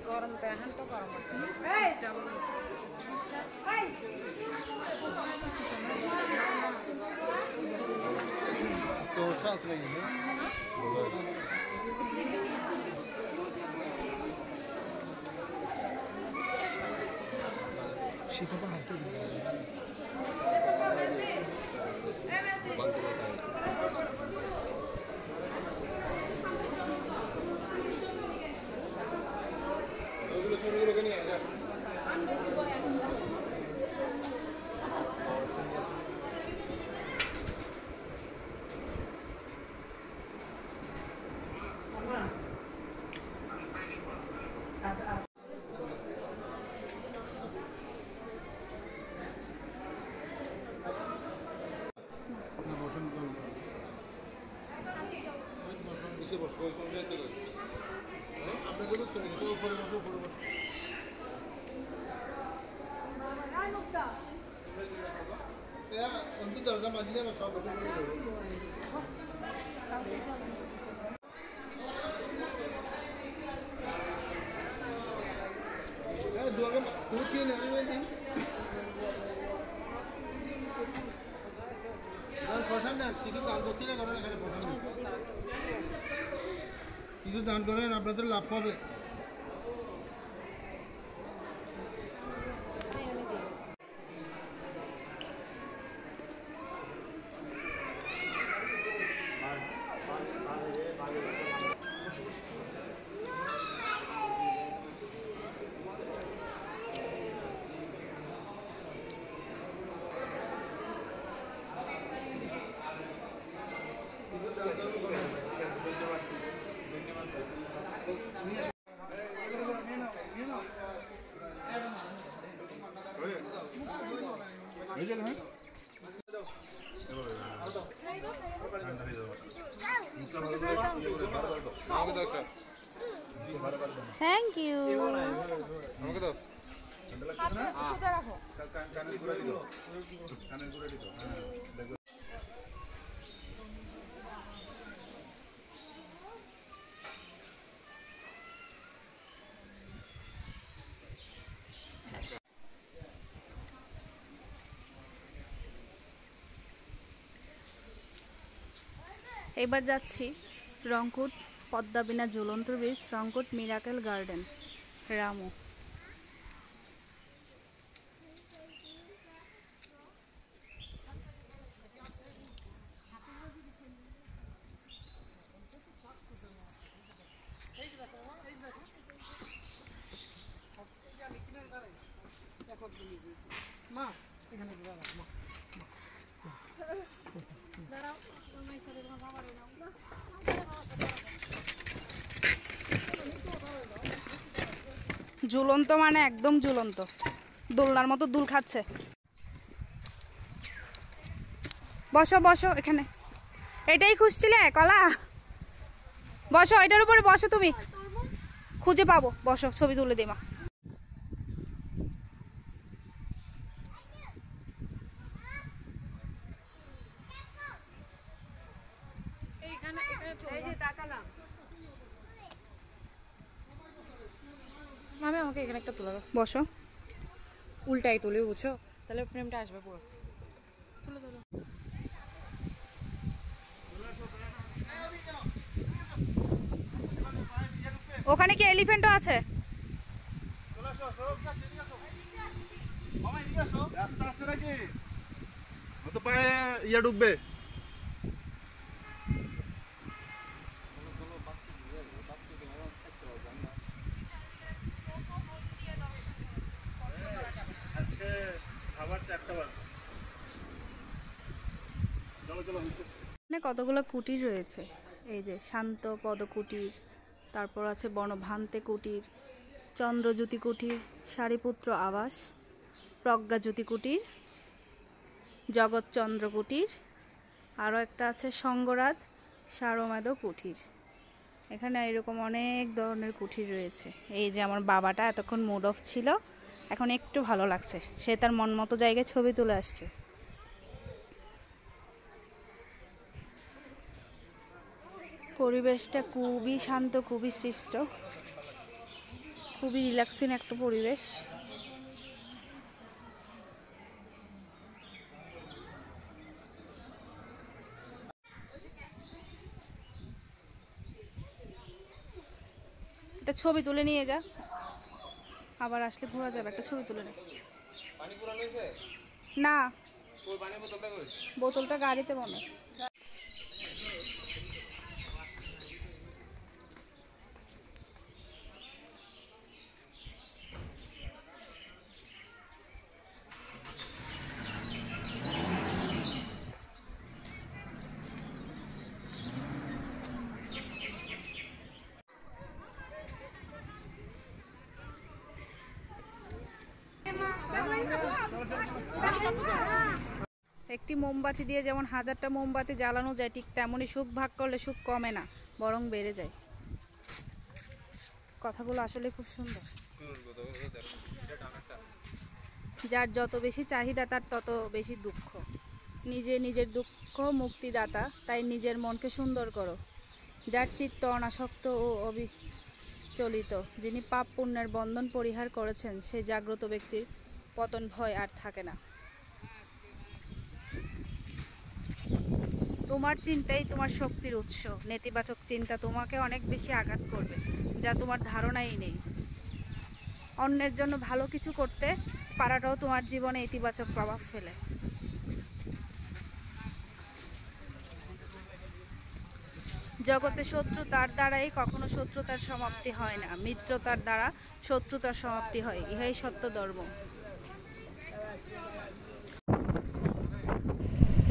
গরম তো এখন তো গরম তো শ্বাস লাগে না শীতে তো হাতে ছবিগুলোকে নিয়ে যা দরজা মাঝিয়ে সব প্রসাদ না কিছু দান করতে না করেন এখানে প্রসাদ কিছু দান করেন আপনাদের লাভ পাবে থ্যাংক ইউ এবার যাচ্ছি রংকুট পদ্মাবিনা ঝুলন্ত ব্রিজ, রংকুট মিরাকেল গার্ডেন, রামু। ঝুলন্ত মানে একদম ঝুলন্ত, দোলনার মতো দুল খাচ্ছে। বসো বসো এখানে, এটাই খুঁজছিলে কলা? বসো এটার উপরে বসো, তুমি খুঁজে পাবো, বসো ছবি তুলে দিই মা। মামি আমাকে এখানে একটা তুলে দাও, বসো। উল্টাই তুলে বুঝছো, তাহলে ফ্রেমটা আসবে পুরো। তুলে ধরো। ওখানে কি এলিফ্যান্টও আছে? রাস্তা আছে নাকি? তো পায়ে ইয়া ঢুকবে। কতগুলো কুটির রয়েছে, এই যে শান্ত পদকুটির, তারপর আছে বনভান্তে কুটির, চন্দ্রজ্যোতি কুটির, সারিপুত্র আবাস, প্রজ্ঞাজ্যোতি কুটির, জগৎচন্দ্র কুটির, আরও একটা আছে সঙ্গরাজ সারমেদ কুটির। এখানে এরকম অনেক ধরনের কুঠির রয়েছে। এই যে আমার বাবাটা এতক্ষণ মুড অফ ছিল, এখন একটু ভালো লাগছে, সে তার মন মতো জায়গায় ছবি তুলে আসছে। পরিবেশটা খুবই শান্ত, খুবই সৃষ্ট, খুবই রিল্যাক্সিং একটা পরিবেশ। একটা ছবি তুলে নিয়ে যা, আবার আসলে ঘোরা যাবে, একটা ছবি তুলে নে। না, বোতলটা গাড়িতে মনে হয়। একটি মোমবাতি দিয়ে যেমন 1000টা মোমবাতি জ্বালানো যায়, ঠিক তেমনই সুখ ভাগ করলে সুখ কমে না, বরং বেড়ে যায়। কথাগুলো আসলে খুব সুন্দর। যার যত বেশি চাহিদা তার তত বেশি দুঃখ। নিজের দুঃখ মুক্তিদাতা, তাই নিজের মনকে সুন্দর করো। যার চিত্ত অনাসক্ত ও অবিচলিত, যিনি পাপ পুণ্যের বন্ধন পরিহার করেছেন, সেই জাগ্রত ব্যক্তির পতন ভয় আর থাকে না। তোমার চিন্তাই তোমার শক্তির উৎস। নেতিবাচক চিন্তা তোমাকে অনেক বেশি আঘাত করবে, যা তোমার ধারণাই নেই। অন্যের জন্য ভালো কিছু করতে পারাটাও তোমার জীবনে ইতিবাচক প্রভাব ফেলে। জগতে শত্রুতার দ্বারাই কখনো শত্রুতার সমাপ্তি হয় না, মিত্রতার দ্বারা শত্রুতার সমাপ্তি হয়, ইহাই সত্য ধর্ম।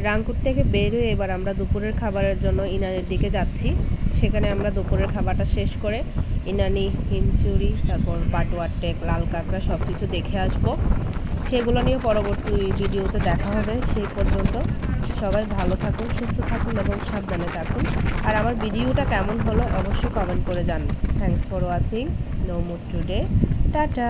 রাংকুট থেকে বের হয়ে এবার আমরা দুপুরের খাবারের জন্য ইনানির দিকে যাচ্ছি। সেখানে আমরা দুপুরের খাবারটা শেষ করে ইনানি, হিমচুরি, তারপর পাটোয়ার টেক, লাল কাঁকড়া সব কিছু দেখে আসব। সেগুলো নিয়ে পরবর্তী ভিডিওতে দেখা হবে। সেই পর্যন্ত সবাই ভালো থাকুন, সুস্থ থাকুন এবং সাবধানে থাকুন। আর আমার ভিডিওটা কেমন হলো অবশ্যই কমেন্ট করে জানান। Thanks for watching. No mood today. Tata.